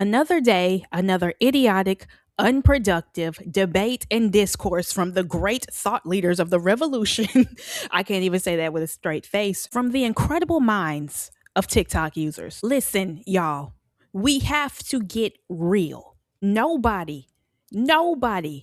Another day, another idiotic, unproductive debate and discourse from the great thought leaders of the revolution. I can't even say that with a straight face. From the incredible minds of TikTok users. Listen, y'all, we have to get real. Nobody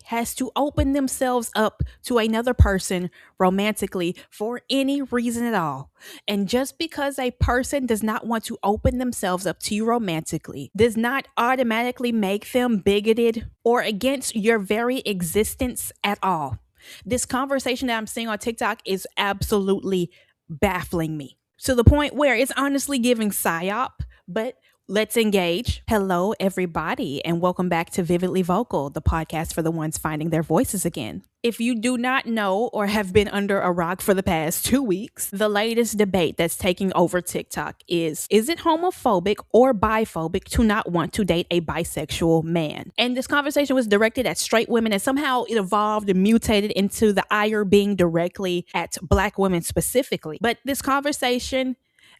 has to open themselves up to another person romantically for any reason at all. And just because a person does not want to open themselves up to you romantically does not automatically make them bigoted or against your very existence at all. This conversation that I'm seeing on TikTok is absolutely baffling me to the point where it's honestly giving psyop, but let's engage. Hello, everybody, and welcome back to Vividly Vocal, the podcast for the ones finding their voices again. If you do not know or have been under a rock for the past 2 weeks, the latest debate that's taking over TikTok is it homophobic or biphobic to not want to date a bisexual man? And this conversation was directed at straight women, and somehow it evolved and mutated into the ire being directly at Black women specifically. But this conversation,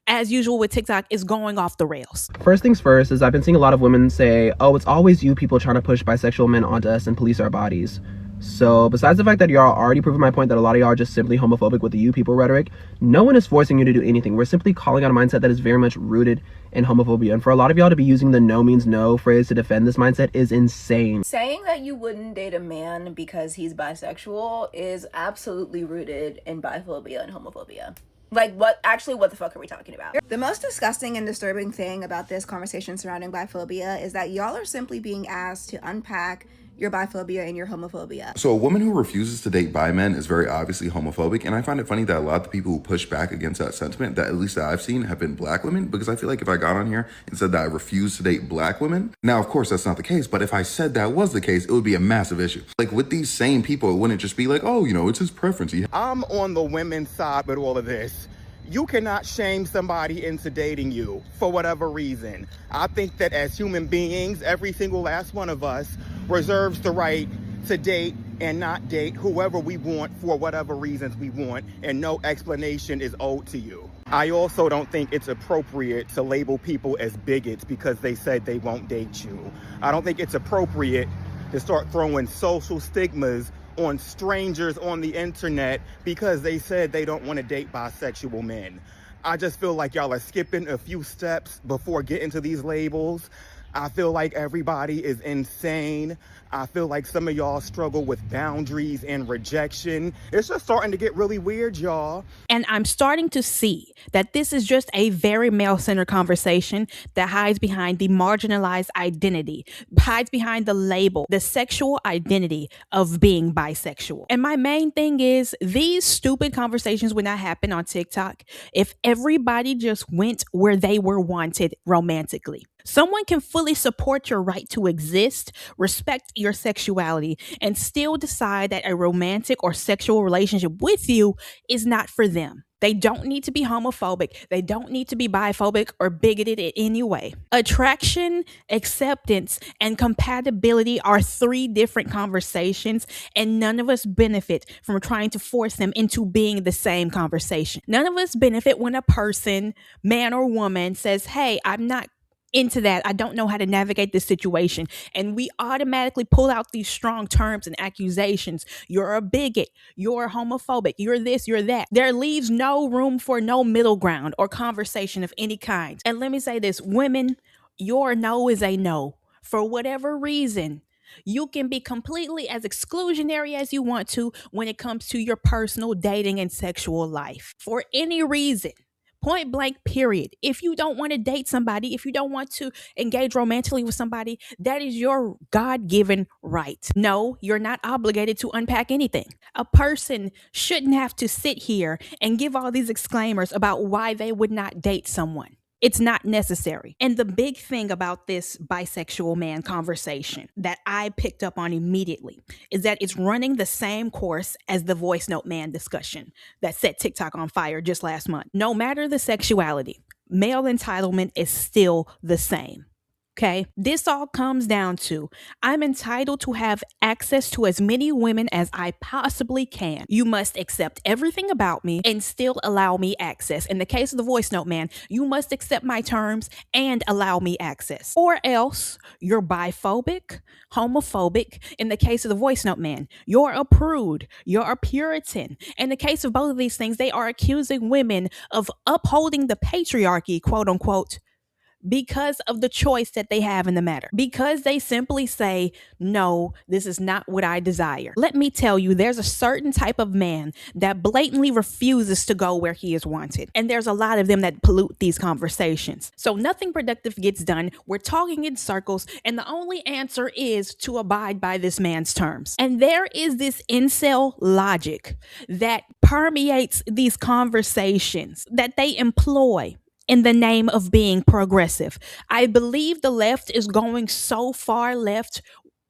as usual with TikTok, is going off the rails. First things first is I've been seeing a lot of women say, oh, it's always you people trying to push bisexual men onto us and police our bodies. So besides the fact that y'all already proving my point that a lot of y'all are just simply homophobic with the you people rhetoric, no one is forcing you to do anything. We're simply calling out a mindset that is very much rooted in homophobia. And for a lot of y'all to be using the no means no phrase to defend this mindset is insane. Saying that you wouldn't date a man because he's bisexual is absolutely rooted in biphobia and homophobia. Like, what the fuck are we talking about? The most disgusting and disturbing thing about this conversation surrounding biphobia is that y'all are simply being asked to unpack your biphobia and your homophobia. So a woman who refuses to date bi men is very obviously homophobic, and I find it funny that a lot of the people who push back against that sentiment, that at least that I've seen, have been Black women, because I feel like if I got on here and said that I refuse to date Black women, now of course that's not the case, but if I said that was the case, it would be a massive issue. Like with these same people, it wouldn't just be like, oh, it's his preference. I'm on the women's side with all of this. You cannot shame somebody into dating you for whatever reason. I think that as human beings, every single last one of us reserves the right to date and not date whoever we want for whatever reasons we want, and no explanation is owed to you. I also don't think it's appropriate to label people as bigots because they said they won't date you. I don't think it's appropriate to start throwing social stigmas on strangers on the internet because they said they don't want to date bisexual men. I just feel like y'all are skipping a few steps before getting to these labels. I feel like everybody is insane. I feel like some of y'all struggle with boundaries and rejection. It's just starting to get really weird, y'all. And I'm starting to see that this is just a very male-centered conversation that hides behind the marginalized identity, hides behind the label, the sexual identity of being bisexual. And my main thing is these stupid conversations would not happen on TikTok if everybody just went where they were wanted romantically. Someone can fully support your right to exist, respect your sexuality, and still decide that a romantic or sexual relationship with you is not for them. They don't need to be homophobic. They don't need to be biphobic or bigoted in any way. Attraction, acceptance, and compatibility are three different conversations, and none of us benefit from trying to force them into being the same conversation. None of us benefit when a person, man or woman, says, hey, I'm not into that. I don't know how to navigate this situation. And we automatically pull out these strong terms and accusations. You're a bigot. You're homophobic. You're this, you're that. There leaves no room for no middle ground or conversation of any kind. And let me say this, women, your no is a no. For whatever reason, you can be completely as exclusionary as you want to when it comes to your personal dating and sexual life. For any reason. Point blank, period. If you don't want to date somebody, if you don't want to engage romantically with somebody, that is your God-given right. No, you're not obligated to unpack anything. A person shouldn't have to sit here and give all these exclaimers about why they would not date someone. It's not necessary. And the big thing about this bisexual man conversation that I picked up on immediately is that it's running the same course as the voice note man discussion that set TikTok on fire just last month. No matter the sexuality, male entitlement is still the same. Okay, this all comes down to I'm entitled to have access to as many women as I possibly can. You must accept everything about me and still allow me access. In the case of the voice note man, you must accept my terms and allow me access. Or else you're biphobic, homophobic. In the case of the voice note man, you're a prude, you're a Puritan. In the case of both of these things, they are accusing women of upholding the patriarchy, quote unquote, because of the choice that they have in the matter. Because they simply say, no, this is not what I desire. Let me tell you, there's a certain type of man that blatantly refuses to go where he is wanted. And there's a lot of them that pollute these conversations. So nothing productive gets done. We're talking in circles, and the only answer is to abide by this man's terms. And there is this incel logic that permeates these conversations that they employ in the name of being progressive. I believe the left is going so far left,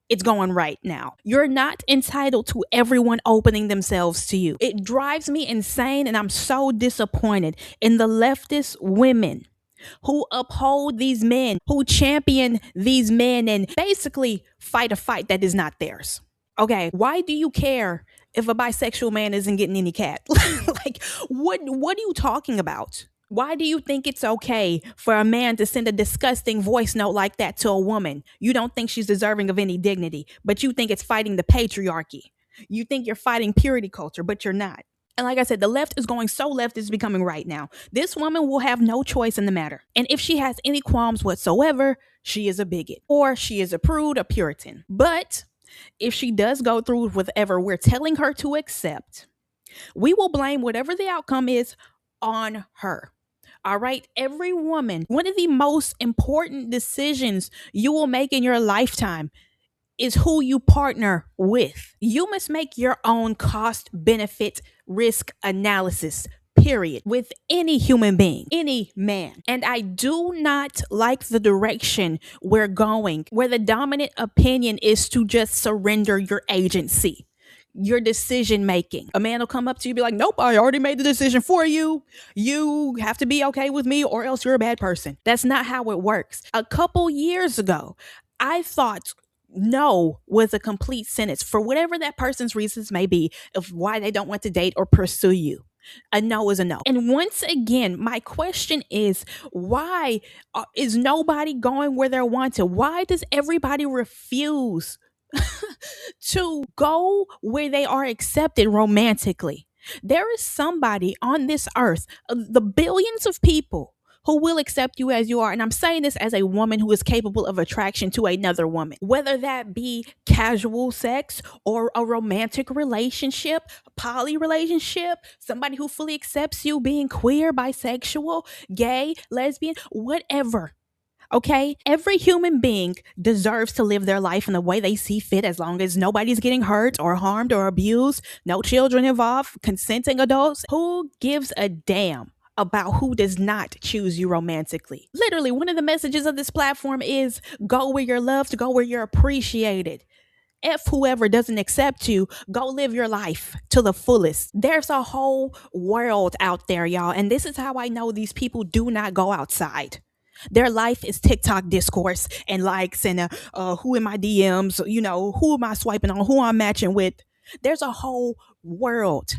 it's going right now. You're not entitled to everyone opening themselves to you. It drives me insane, and I'm so disappointed in the leftist women who uphold these men, who champion these men, and basically fight a fight that is not theirs. Okay, why do you care if a bisexual man isn't getting any cat? Like, what are you talking about? Why do you think it's okay for a man to send a disgusting voice note like that to a woman? You don't think she's deserving of any dignity, but you think it's fighting the patriarchy. You think you're fighting purity culture, but you're not. And like I said, the left is going so left, it's becoming right now. This woman will have no choice in the matter. And if she has any qualms whatsoever, she is a bigot, or she is a prude, a Puritan. But if she does go through with whatever we're telling her to accept, we will blame whatever the outcome is on her. All right, every woman, one of the most important decisions you will make in your lifetime is who you partner with. You must make your own cost benefit risk analysis, period, with any human being, any man. And I do not like the direction we're going, where the dominant opinion is to just surrender your agency, your decision making. A man will come up to you and be like, nope, I already made the decision for you. You have to be okay with me or else you're a bad person. That's not how it works. A couple years ago, I thought no was a complete sentence for whatever that person's reasons may be of why they don't want to date or pursue you. A no is a no. And once again, my question is, why is nobody going where they're wanted? Why does everybody refuse to go where they are accepted romantically? There is somebody on this earth, the billions of people who will accept you as you are. And I'm saying this as a woman who is capable of attraction to another woman, whether that be casual sex or a romantic relationship, a poly relationship, somebody who fully accepts you being queer, bisexual, gay, lesbian, whatever. Okay, every human being deserves to live their life in the way they see fit, as long as nobody's getting hurt or harmed or abused, no children involved, consenting adults. Who gives a damn about who does not choose you romantically? Literally, one of the messages of this platform is go where you're loved, go where you're appreciated. F whoever doesn't accept you, go live your life to the fullest. There's a whole world out there, y'all, and this is how I know these people do not go outside. Their life is TikTok discourse and likes and who in my DMs, who am I swiping on, who I'm matching with. There's a whole world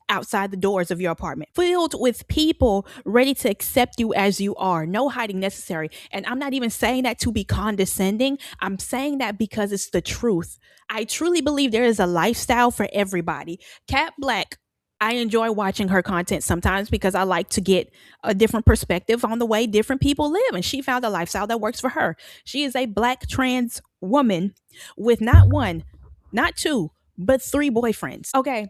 outside the doors of your apartment filled with people ready to accept you as you are. No hiding necessary. And I'm not even saying that to be condescending. I'm saying that because it's the truth. I truly believe there is a lifestyle for everybody. Cat Black, I enjoy watching her content sometimes because I like to get a different perspective on the way different people live. And she found a lifestyle that works for her. She is a Black trans woman with not one, not two, but 3 boyfriends. Okay.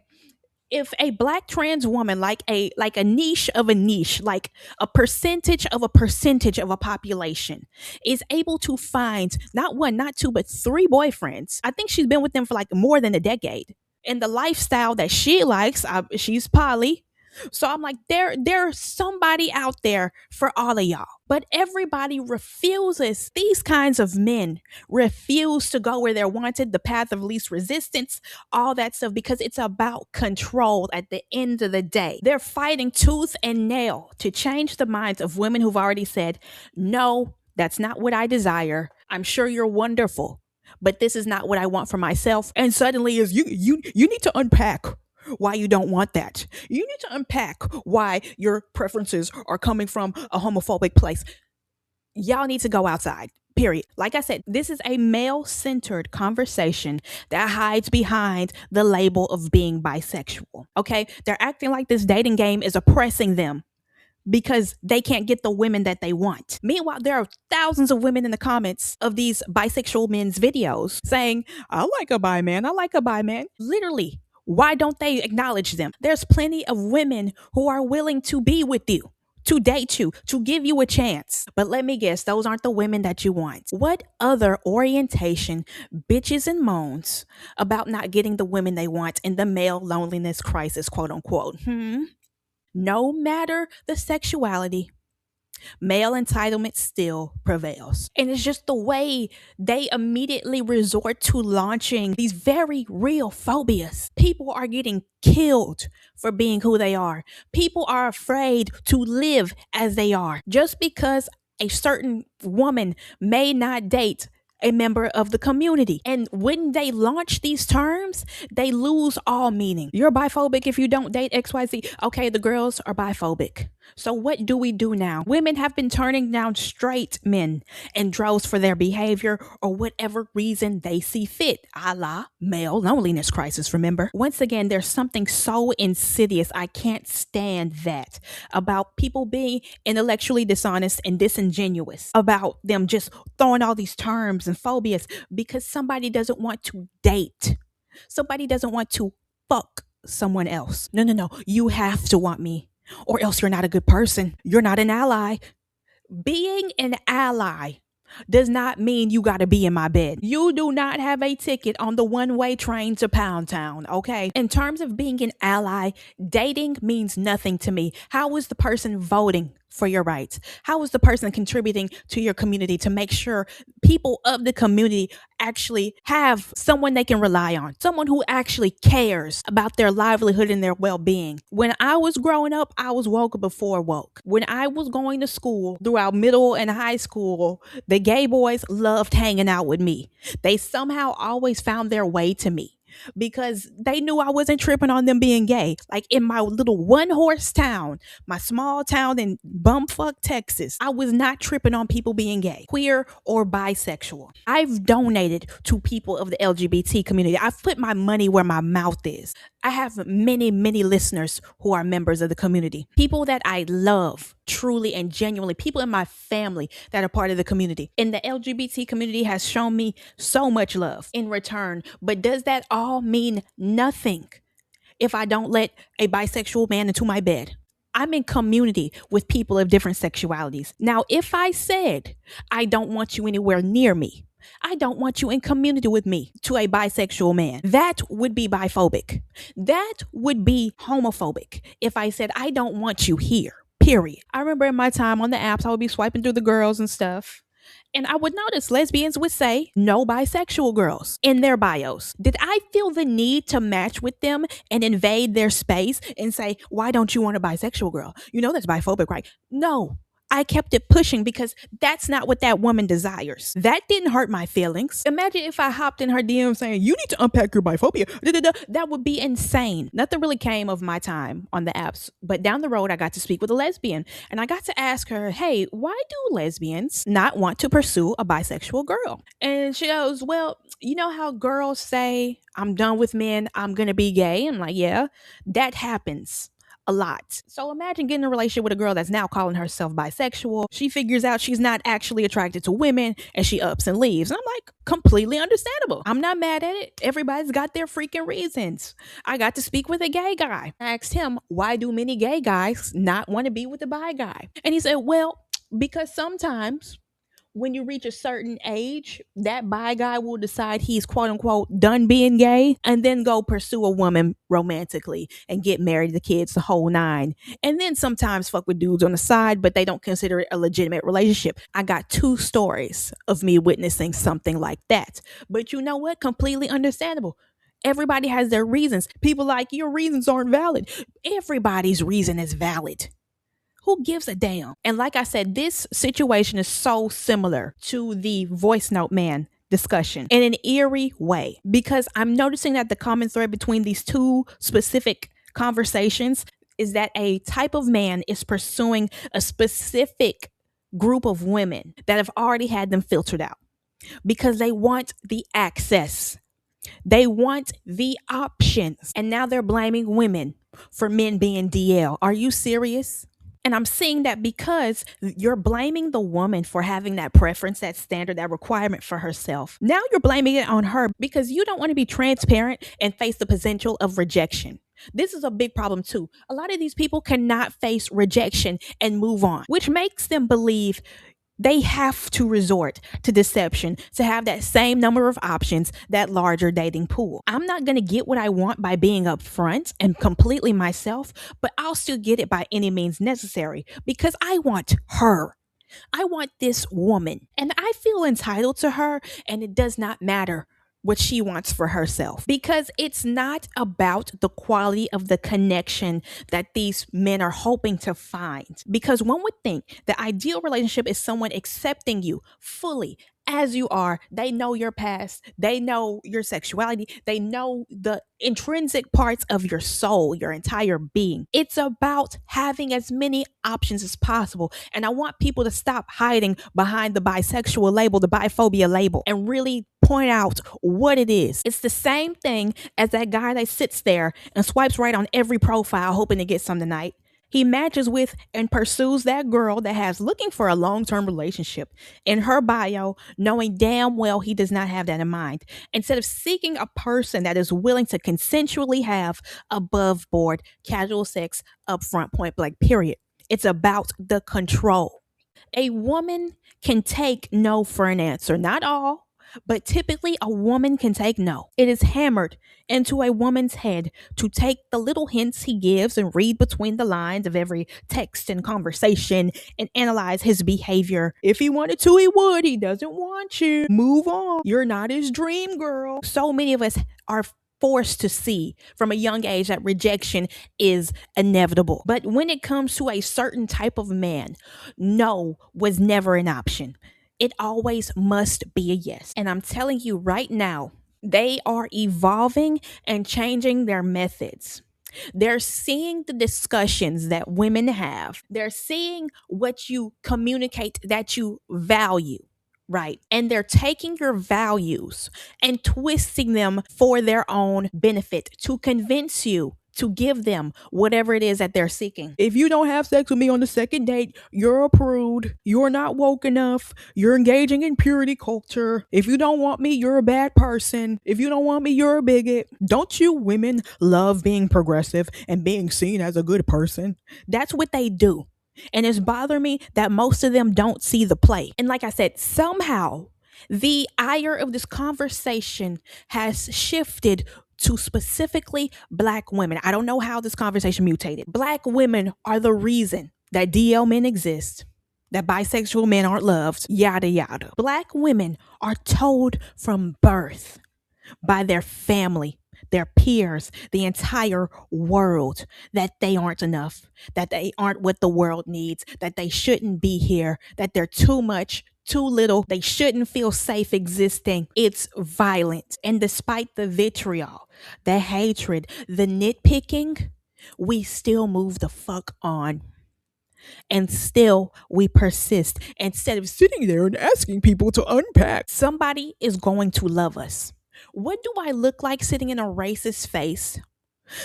If a Black trans woman, like a niche of a niche, like a percentage of a population, is able to find not one, not two, but 3 boyfriends, I think she's been with them for like more than a decade. And the lifestyle that she likes, she's poly. So I'm like, there's somebody out there for all of y'all. But everybody refuses. These kinds of men refuse to go where they're wanted, the path of least resistance, all that stuff, because it's about control at the end of the day. They're fighting tooth and nail to change the minds of women who've already said, no, that's not what I desire. I'm sure you're wonderful, but this is not what I want for myself. And suddenly is you need to unpack why you don't want that. You need to unpack why your preferences are coming from a homophobic place. Y'all need to go outside. Period. Like I said, this is a male centered conversation that hides behind the label of being bisexual. Okay? They're acting like this dating game is oppressing them because they can't get the women that they want. Meanwhile, there are thousands of women in the comments of these bisexual men's videos saying, I like a bi man, I like a bi man. Literally, why don't they acknowledge them? There's plenty of women who are willing to be with you, to date you, to give you a chance. But let me guess, those aren't the women that you want. What other orientation bitches and moans about not getting the women they want in the male loneliness crisis, quote unquote? No matter the sexuality, male entitlement still prevails. And it's just the way they immediately resort to launching these very real phobias. People are getting killed for being who they are. People are afraid to live as they are. Just because a certain woman may not date a member of the community. And when they launch these terms, they lose all meaning. You're biphobic if you don't date XYZ. Okay, the girls are biphobic. So what do we do now? Women have been turning down straight men in droves for their behavior or whatever reason they see fit, a la male loneliness crisis, remember? Once again, there's something so insidious, I can't stand that, about people being intellectually dishonest and disingenuous, about them just throwing all these terms and phobias because somebody doesn't want to date. Somebody doesn't want to fuck someone else. No. You have to want me, or else you're not a good person. You're not an ally. Being an ally does not mean you got to be in my bed. You do not have a ticket on the one-way train to Pound Town, okay? In terms of being an ally, dating means nothing to me. How is the person voting for your rights? How is the person contributing to your community to make sure people of the community actually have someone they can rely on, someone who actually cares about their livelihood and their well-being? When I was growing up, I was woke before woke. When I was going to school throughout middle and high school, the gay boys loved hanging out with me. They somehow always found their way to me because they knew I wasn't tripping on them being gay. Like in my little one horse town, my small town in bumfuck Texas, I was not tripping on people being gay, queer, or bisexual. I've donated to people of the LGBT community. I've put my money where my mouth is. I have many, many listeners who are members of the community, people that I love truly and genuinely, people in my family that are part of the community. And the LGBT community has shown me so much love in return. But does that all mean nothing if I don't let a bisexual man into my bed? I'm in community with people of different sexualities. Now, if I said, I don't want you anywhere near me, I don't want you in community with me, to a bisexual man, that would be biphobic. That would be homophobic if I said, I don't want you here, period. I remember in my time on the apps, I would be swiping through the girls and stuff. And I would notice lesbians would say no bisexual girls in their bios. Did I feel the need to match with them and invade their space and say, why don't you want a bisexual girl? You know that's biphobic, right? No. I kept it pushing because that's not what that woman desires. That didn't hurt my feelings. Imagine if I hopped in her DM saying, you need to unpack your biphobia. That would be insane. Nothing really came of my time on the apps, but down the road, I got to speak with a lesbian and I got to ask her, hey, why do lesbians not want to pursue a bisexual girl? And she goes, well, you know how girls say, I'm done with men, I'm going to be gay? I'm like, yeah, that happens a lot. So imagine getting in a relationship with a girl that's now calling herself bisexual. She figures out she's not actually attracted to women and she ups and leaves. And I'm like, completely understandable. I'm not mad at it. Everybody's got their freaking reasons. I got to speak with a gay guy. I asked him, why do many gay guys not want to be with a bi guy? And he said, well, because sometimes when you reach a certain age, that bi guy will decide he's quote unquote done being gay and then go pursue a woman romantically and get married, the kids, the whole nine. And then sometimes fuck with dudes on the side, but they don't consider it a legitimate relationship. I got 2 stories of me witnessing something like that. But you know what? Completely understandable. Everybody has their reasons. People like, your reasons aren't valid. Everybody's reason is valid. Who gives a damn? And like I said, this situation is so similar to the voice note man discussion in an eerie way, because I'm noticing that the common thread between these two specific conversations is that a type of man is pursuing a specific group of women that have already had them filtered out because they want the access. They want the options. And now they're blaming women for men being DL. Are you serious? And I'm seeing that because you're blaming the woman for having that preference, that standard, that requirement for herself. Now you're blaming it on her because you don't want to be transparent and face the potential of rejection. This is a big problem too. A lot of these people cannot face rejection and move on, which makes them believe they have to resort to deception to have that same number of options, that larger dating pool. I'm not going to get what I want by being upfront and completely myself, but I'll still get it by any means necessary because I want her. I want this woman and I feel entitled to her, and it does not matter what she wants for herself because it's not about the quality of the connection that these men are hoping to find. Because one would think the ideal relationship is someone accepting you fully as you are. They know your past, they know your sexuality, they know the intrinsic parts of your soul, your entire being. It's about having as many options as possible. And I want people to stop hiding behind the bisexual label, the biphobia label, and really point out what it is. It's the same thing as that guy that sits there and swipes right on every profile hoping to get some tonight. He matches with and pursues that girl that has looking for a long-term relationship in her bio, knowing damn well he does not have that in mind. Instead of seeking a person that is willing to consensually have above board casual sex up front, point blank, period. It's about the control. A woman can take no for an answer. Not all, but typically a woman can take no. It is hammered into a woman's head to take the little hints he gives and read between the lines of every text and conversation and analyze his behavior. If he wanted to, he would. He doesn't want you. Move on. You're not his dream girl. So many of us are forced to see from a young age that rejection is inevitable. But when it comes to a certain type of man, no was never an option. It always must be a yes. And I'm telling you right now, they are evolving and changing their methods. They're seeing the discussions that women have. They're seeing what you communicate that you value, right? And they're taking your values and twisting them for their own benefit to convince you to give them whatever it is that they're seeking. If you don't have sex with me on the second date, you're a prude. You're not woke enough. You're engaging in purity culture. If you don't want me, you're a bad person. If you don't want me, you're a bigot. Don't you women love being progressive and being seen as a good person? That's what they do. And it's bothering me that most of them don't see the play. And like I said, somehow the ire of this conversation has shifted to specifically Black women. I don't know how this conversation mutated. Black women are the reason that DL men exist, that bisexual men aren't loved, yada, yada. Black women are told from birth by their family, their peers, the entire world, that they aren't enough, that they aren't what the world needs, that they shouldn't be here, that they're too much, too little, they shouldn't feel safe existing. It's violent. And despite the vitriol, the hatred, the nitpicking, we still move the fuck on. And still we persist instead of sitting there and asking people to unpack. Somebody is going to love us. What do I look like sitting in a racist face?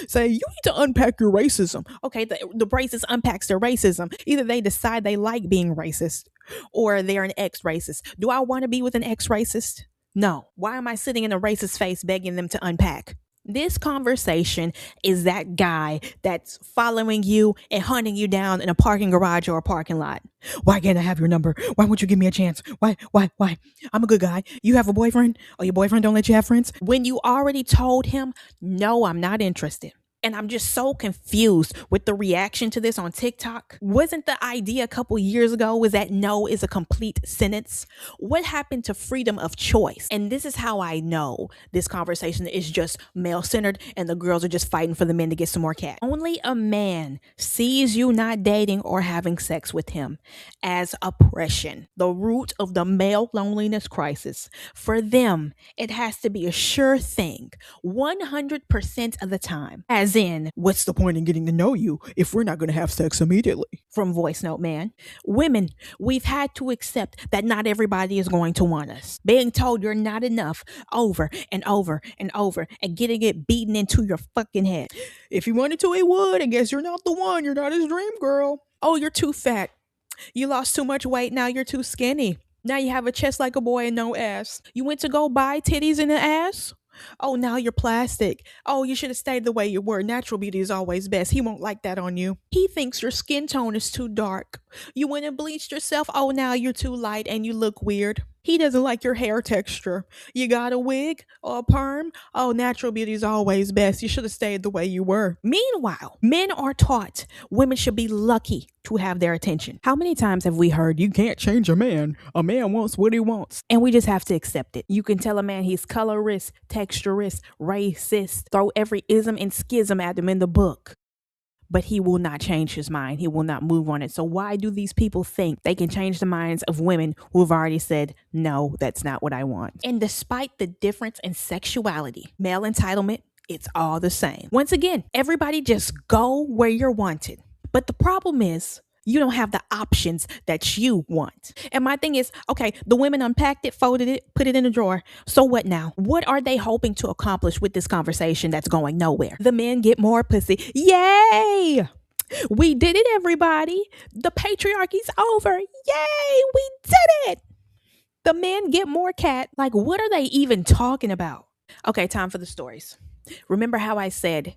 Say, you need to unpack your racism. Okay, the racist unpacks their racism. Either they decide they like being racist or they're an ex-racist. Do I want to be with an ex-racist? No. Why am I sitting in a racist face begging them to unpack? This conversation is that guy that's following you and hunting you down in a parking garage or a parking lot. Why can't I have your number? Why won't you give me a chance? Why? I'm a good guy. You have a boyfriend? Or your boyfriend don't let you have friends? When you already told him, no, I'm not interested. And I'm just so confused with the reaction to this on TikTok. Wasn't the idea a couple years ago was that no is a complete sentence? What happened to freedom of choice? And this is how I know this conversation is just male centered and the girls are just fighting for the men to get some more cat. Only a man sees you not dating or having sex with him as oppression, the root of the male loneliness crisis. For them, it has to be a sure thing 100% of the time. As in, what's the point in getting to know you if we're not going to have sex immediately? From Voice Note Man. Women, we've had to accept that not everybody is going to want us. Being told you're not enough over and over and over and getting it beaten into your fucking head. If he wanted to, he would. I guess you're not the one. You're not his dream girl. Oh, you're too fat. You lost too much weight. Now you're too skinny. Now you have a chest like a boy and no ass. You went to go buy titties and an ass? Oh, now you're plastic. Oh, you should have stayed the way you were. Natural beauty is always best. He won't like that on you. He thinks your skin tone is too dark. You went and bleached yourself. Oh, now you're too light and you look weird. He doesn't like your hair texture. You got a wig or a perm? Oh, natural beauty is always best. You should have stayed the way you were. Meanwhile, men are taught women should be lucky to have their attention. How many times have we heard you can't change a man? A man wants what he wants. And we just have to accept it. You can tell a man he's colorist, texturist, racist, throw every ism and schism at him in the book. But he will not change his mind. He will not move on it. So why do these people think they can change the minds of women who have already said, no, that's not what I want? And despite the difference in sexuality, male entitlement, it's all the same. Once again, everybody just go where you're wanted. But the problem is, you don't have the options that you want. And my thing is, okay, the women unpacked it, folded it, put it in a drawer. So what now? What are they hoping to accomplish with this conversation that's going nowhere? The men get more pussy. Yay! We did it, everybody. The patriarchy's over. Yay! We did it. The men get more cat. Like, what are they even talking about? Okay, time for the stories. Remember how I said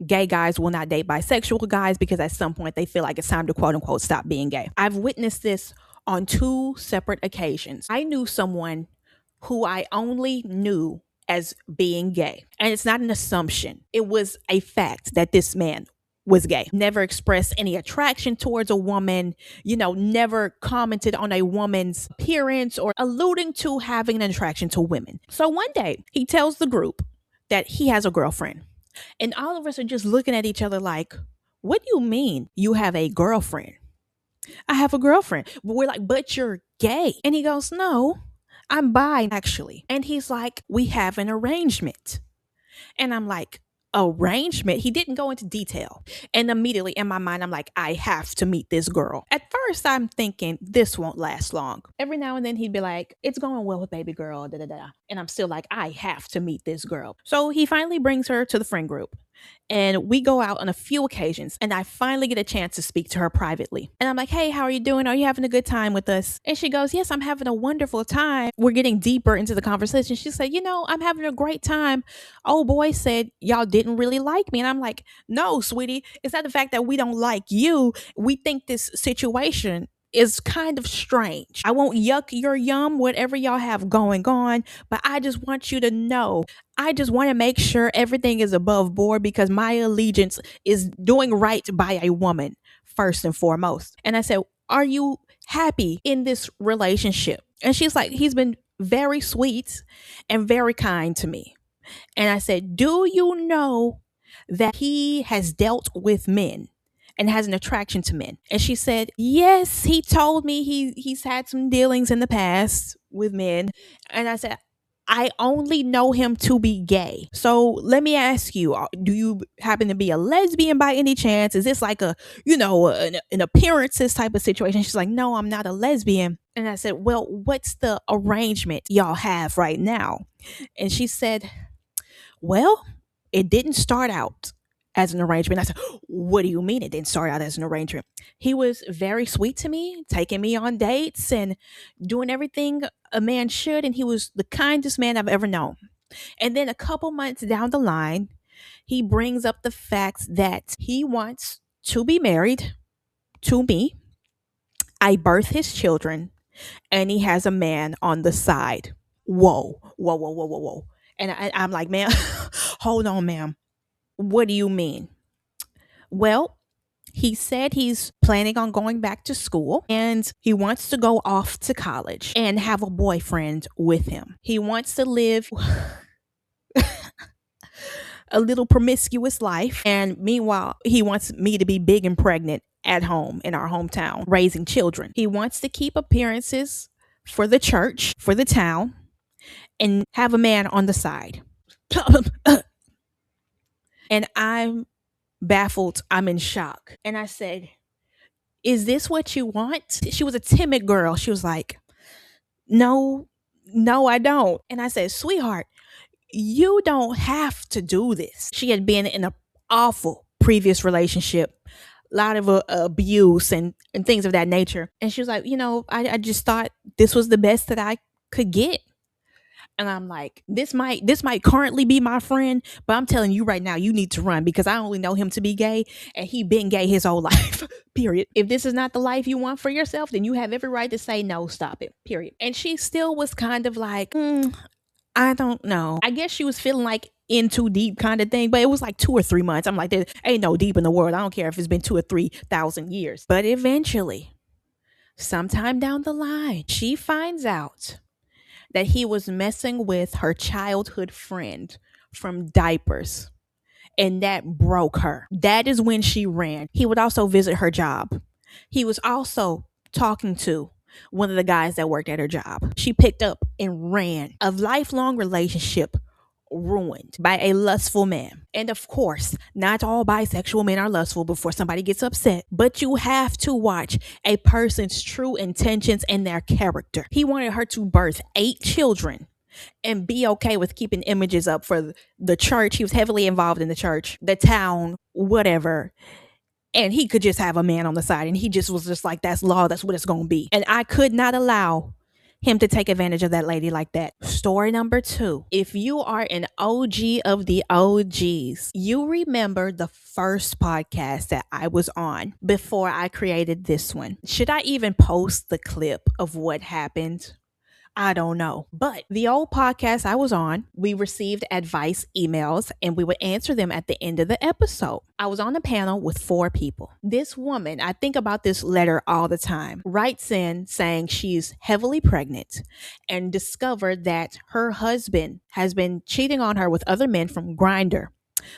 gay guys will not date bisexual guys because at some point they feel like it's time to quote unquote stop being gay. I've witnessed this on 2 separate occasions. I knew someone who I only knew as being gay. And it's not an assumption. It was a fact that this man was gay. Never expressed any attraction towards a woman, never commented on a woman's appearance or alluding to having an attraction to women. So one day he tells the group that he has a girlfriend. And all of us are just looking at each other like, what do you mean you have a girlfriend? I have a girlfriend. But we're like, but you're gay. And he goes, no, I'm bi actually. And he's like, we have an arrangement. And I'm like, arrangement? He didn't go into detail. And immediately in my mind, I'm like, I have to meet this girl. At first, I'm thinking this won't last long. Every now and then he'd be like, it's going well with baby girl, da da da. And I'm still like, I have to meet this girl. So he finally brings her to the friend group. And we go out on a few occasions and I finally get a chance to speak to her privately. And I'm like, hey, how are you doing? Are you having a good time with us? And she goes, yes, I'm having a wonderful time. We're getting deeper into the conversation. She said, I'm having a great time. Old boy said, y'all didn't really like me. And I'm like, no, sweetie, it's not the fact that we don't like you. We think this situation is kind of strange. I won't yuck your yum, whatever y'all have going on, but I just want you to know, I just want to make sure everything is above board because my allegiance is doing right by a woman first and foremost. And I said, are you happy in this relationship? And she's like, he's been very sweet and very kind to me. And I said, do you know that he has dealt with men and has an attraction to men? And she said, yes, he told me he's had some dealings in the past with men. And I said, I only know him to be gay. So let me ask you, do you happen to be a lesbian by any chance? Is this like an appearances type of situation? She's like, no, I'm not a lesbian. And I said, well, what's the arrangement y'all have right now? And she said, well, it didn't start out as an arrangement. I said, what do you mean it didn't start out as an arrangement? He was very sweet to me, taking me on dates and doing everything a man should. And he was the kindest man I've ever known. And then a couple months down the line, he brings up the fact that he wants to be married to me. I birth his children and he has a man on the side. Whoa, whoa, whoa, whoa, whoa, whoa. And I'm like, ma'am, hold on, ma'am. What do you mean? Well, he said he's planning on going back to school and he wants to go off to college and have a boyfriend with him. He wants to live a little promiscuous life. And meanwhile, he wants me to be big and pregnant at home in our hometown, raising children. He wants to keep appearances for the church, for the town, and have a man on the side. And I'm baffled. I'm in shock. And I said, "Is this what you want?" She was a timid girl. She was like, "No, no, I don't." And I said, "Sweetheart, you don't have to do this." She had been in a awful previous relationship, a lot of abuse and things of that nature. And she was like, I just thought this was the best that I could get. And I'm like, this might currently be my friend, but I'm telling you right now, you need to run because I only know him to be gay and he been gay his whole life. Period. If this is not the life you want for yourself, then you have every right to say no, stop it. Period. And she still was kind of like, I don't know. I guess she was feeling like in too deep kind of thing, but it was like 2 or 3 months. I'm like, there ain't no deep in the world. I don't care if it's been 2 or 3,000 years. But eventually, sometime down the line, she finds out that he was messing with her childhood friend from diapers. And that broke her. That is when she ran. He would also visit her job. He was also talking to one of the guys that worked at her job. She picked up and ran. A lifelong relationship ruined by a lustful man. And of course, not all bisexual men are lustful before somebody gets upset, but you have to watch a person's true intentions and their character. He wanted her to birth 8 children and be okay with keeping images up for the church. He was heavily involved in the church, the town, whatever. And he could just have a man on the side. And he just was just like, that's law. That's what it's going to be. And I could not allow him to take advantage of that lady like that. Story number 2. If you are an OG of the OGs, you remember the first podcast that I was on before I created this one. Should I even post the clip of what happened? I don't know. But the old podcast I was on, we received advice emails and we would answer them at the end of the episode. I was on a panel with 4 people. This woman, I think about this letter all the time, writes in saying she's heavily pregnant and discovered that her husband has been cheating on her with other men from Grindr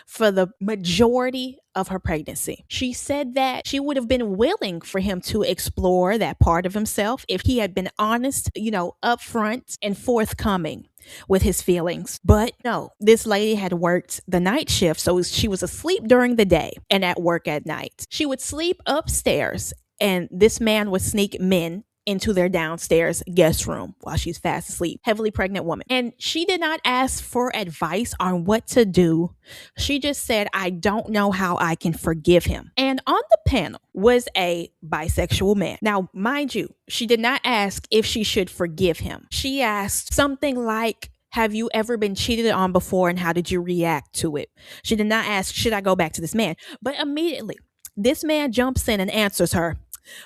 for the majority of her pregnancy. She said that she would have been willing for him to explore that part of himself if he had been honest, upfront and forthcoming with his feelings. But no, this lady had worked the night shift, so she was asleep during the day and at work at night. She would sleep upstairs and this man would sneak men into their downstairs guest room while she's fast asleep. Heavily pregnant woman. And she did not ask for advice on what to do. She just said, I don't know how I can forgive him. And on the panel was a bisexual man. Now, mind you, she did not ask if she should forgive him. She asked something like, have you ever been cheated on before and how did you react to it? She did not ask, should I go back to this man? But immediately, this man jumps in and answers her,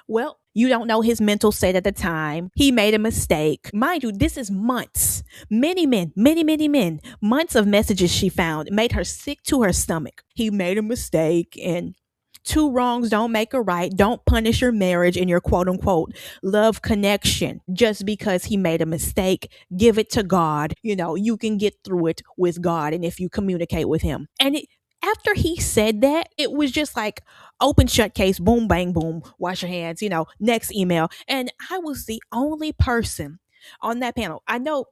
well, you don't know his mental state at the time. He made a mistake. Mind you, this is months. Many men, many men, months of messages she found made her sick to her stomach. He made a mistake and 2 wrongs don't make a right. Don't punish your marriage and your quote unquote love connection just because he made a mistake. Give it to God. You can get through it with God and if you communicate with him. And after he said that, it was just like open shut case, boom, bang, boom, wash your hands, next email. And I was the only person on that panel. I know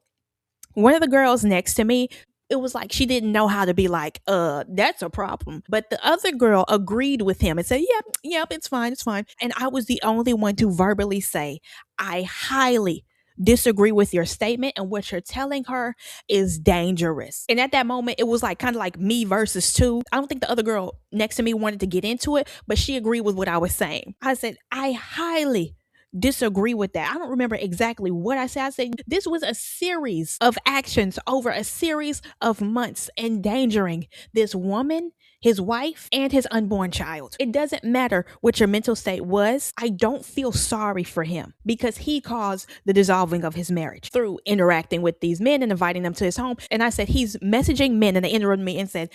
one of the girls next to me, it was like she didn't know how to be like, that's a problem. But the other girl agreed with him and said, yep, it's fine. And I was the only one to verbally say, I highly disagree with your statement and what you're telling her is dangerous. And at that moment, it was like kind of like me versus 2. I don't think the other girl next to me wanted to get into it, but she agreed with what I was saying. I said, I highly disagree with that. I don't remember exactly what I said. I said this was a series of actions over a series of months endangering this woman, his wife, and his unborn child. It doesn't matter what your mental state was. I don't feel sorry for him because he caused the dissolving of his marriage through interacting with these men and inviting them to his home. And I said, he's messaging men, and they interrupted me and said,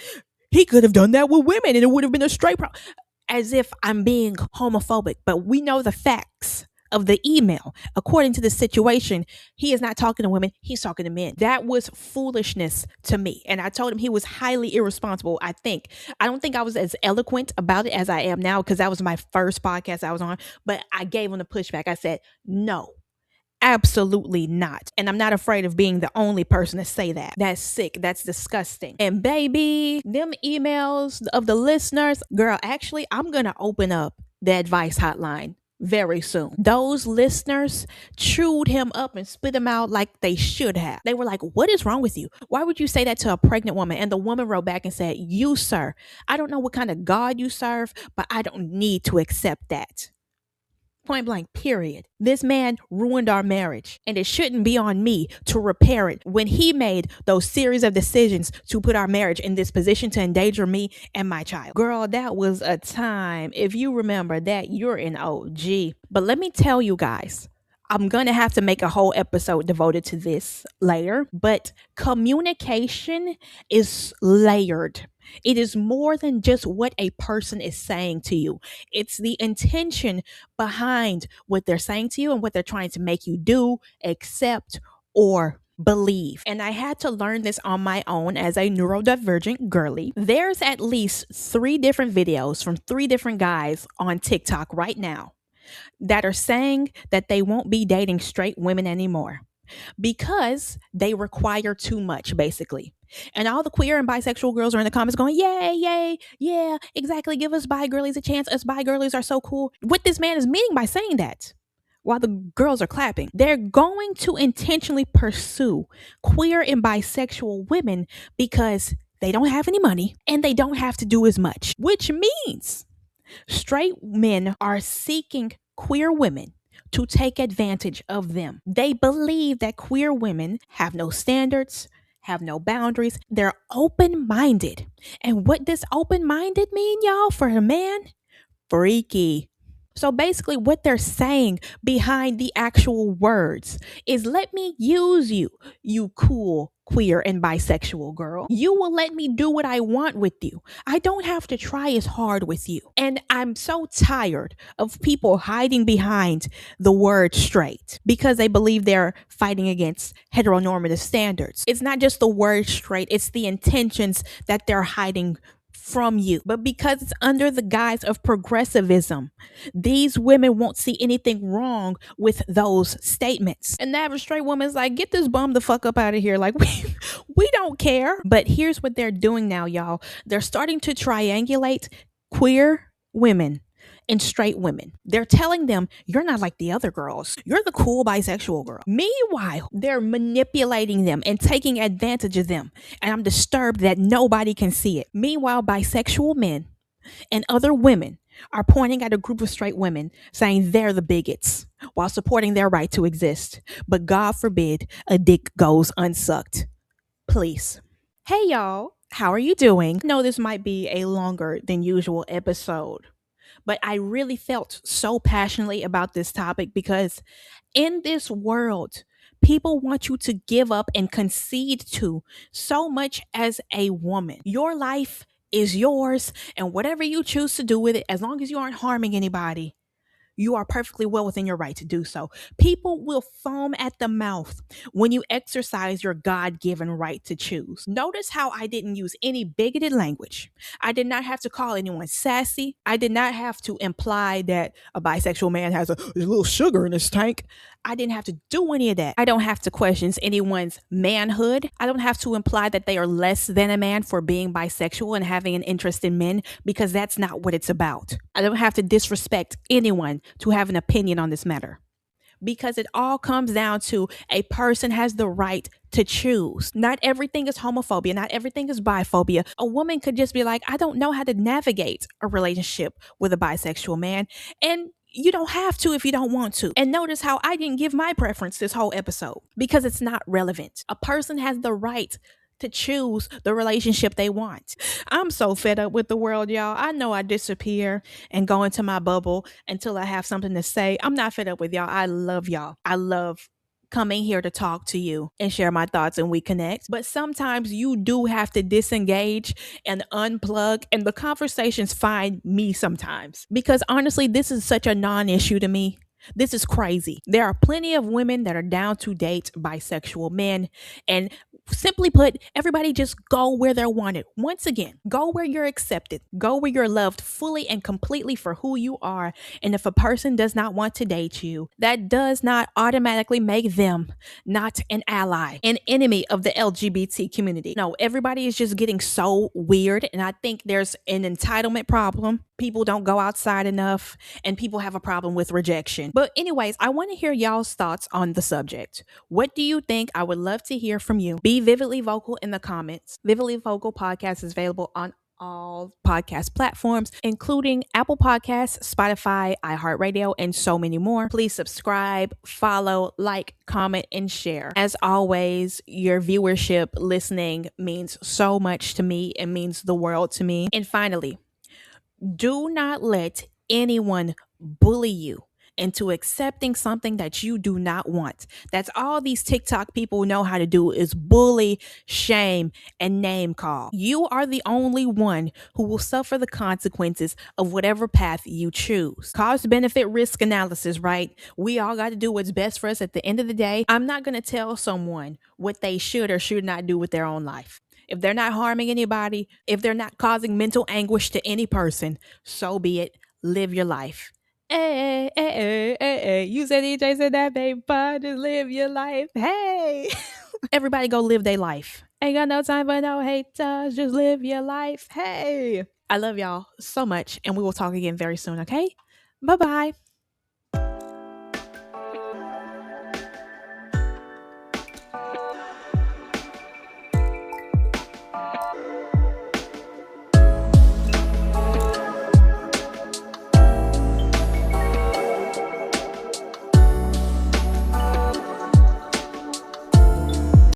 he could have done that with women and it would have been a straight problem. As if I'm being homophobic, but we know the facts of the email. According to the situation, he is not talking to women, he's talking to men. That was foolishness to me. And I told him he was highly irresponsible, I think. I don't think I was as eloquent about it as I am now because that was my first podcast I was on, but I gave him the pushback. I said, no. Absolutely not. And I'm not afraid of being the only person to say that. That's sick. That's disgusting. And baby, them emails of the listeners, girl, actually, I'm going to open up the advice hotline very soon. Those listeners chewed him up and spit him out like they should have. They were like, what is wrong with you? Why would you say that to a pregnant woman? And the woman wrote back and said, you, sir, I don't know what kind of God you serve, but I don't need to accept that. Point blank, period. This man ruined our marriage, and it shouldn't be on me to repair it when he made those series of decisions to put our marriage in this position to endanger me and my child. Girl, that was a time. If you remember that, you're an OG. But let me tell you guys, I'm going to have to make a whole episode devoted to this later, but communication is layered. It is more than just what a person is saying to you. It's the intention behind what they're saying to you and what they're trying to make you do, accept, or believe. And I had to learn this on my own as a neurodivergent girly. There's at least 3 different videos from 3 different guys on TikTok right now that are saying that they won't be dating straight women anymore because they require too much, basically. And all the queer and bisexual girls are in the comments going, yay, yay, yeah, exactly. Give us bi girlies a chance. Us bi girlies are so cool. What this man is meaning by saying that, while the girls are clapping, they're going to intentionally pursue queer and bisexual women because they don't have any money and they don't have to do as much, which means straight men are seeking queer women to take advantage of them. They believe that queer women have no standards, have no boundaries. They're open-minded. And what does open-minded mean, y'all, for a man? Freaky. So basically what they're saying behind the actual words is, let me use you, you cool, queer, and bisexual girl. You will let me do what I want with you. I don't have to try as hard with you. And I'm so tired of people hiding behind the word straight because they believe they're fighting against heteronormative standards. It's not just the word straight, it's the intentions that they're hiding from you. But because it's under the guise of progressivism, these women won't see anything wrong with those statements. And the average straight woman is like, get this bum the fuck up out of here. Like, we don't care. But here's what they're doing now, y'all. They're starting to triangulate queer women and straight women. They're telling them, you're not like the other girls. You're the cool bisexual girl. Meanwhile, they're manipulating them and taking advantage of them. And I'm disturbed that nobody can see it. Meanwhile, bisexual men and other women are pointing at a group of straight women saying they're the bigots while supporting their right to exist. But God forbid a dick goes unsucked. Please. Hey y'all, how are you doing? I know this might be a longer than usual episode, but I really felt so passionately about this topic because in this world, people want you to give up and concede to so much as a woman. Your life is yours, and whatever you choose to do with it, as long as you aren't harming anybody, you are perfectly well within your right to do so. People will foam at the mouth when you exercise your God-given right to choose. Notice how I didn't use any bigoted language. I did not have to call anyone sassy. I did not have to imply that a bisexual man has a little sugar in his tank. I didn't have to do any of that. I don't have to question anyone's manhood. I don't have to imply that they are less than a man for being bisexual and having an interest in men, because that's not what it's about. I don't have to disrespect anyone to have an opinion on this matter, because it all comes down to a person has the right to choose. Not everything is homophobia. Not everything is biphobia. A woman could just be like, I don't know how to navigate a relationship with a bisexual man. And you don't have to if you don't want to. And notice how I didn't give my preference this whole episode, because it's not relevant. A person has the right to choose the relationship they want. I'm so fed up with the world, y'all. I know I disappear and go into my bubble until I have something to say. I'm not fed up with y'all. I love y'all. I love coming here to talk to you and share my thoughts and we connect. But sometimes you do have to disengage and unplug, and the conversations find me sometimes. Because honestly, this is such a non issue to me. This is crazy. There are plenty of women that are down to date bisexual men. And simply put, everybody just go where they're wanted. Once again, go where you're accepted. Go where you're loved fully and completely for who you are. And if a person does not want to date you, that does not automatically make them not an ally, an enemy of the LGBT community. No, everybody is just getting so weird. And I think there's an entitlement problem. People don't go outside enough, and people have a problem with rejection. But, anyways, I want to hear y'all's thoughts on the subject. What do you think? I would love to hear from you. Be vividly vocal in the comments. Vividly Vocal podcast is available on all podcast platforms, including Apple Podcasts, Spotify, iHeartRadio, and so many more. Please subscribe, follow, like, comment, and share. As always, your viewership, listening means so much to me. It means the world to me. And finally, do not let anyone bully you into accepting something that you do not want. That's all these TikTok people know how to do, is bully, shame, and name call. You are the only one who will suffer the consequences of whatever path you choose. Cost benefit risk analysis, right? We all got to do what's best for us at the end of the day. I'm not going to tell someone what they should or should not do with their own life. If they're not harming anybody, if they're not causing mental anguish to any person, so be it. Live your life. Hey, hey, hey, hey, hey. You said EJ said that, babe, but just live your life. Hey. Everybody go live their life. Ain't got no time for no haters. Just live your life. Hey. I love y'all so much, and we will talk again very soon, okay? Bye-bye.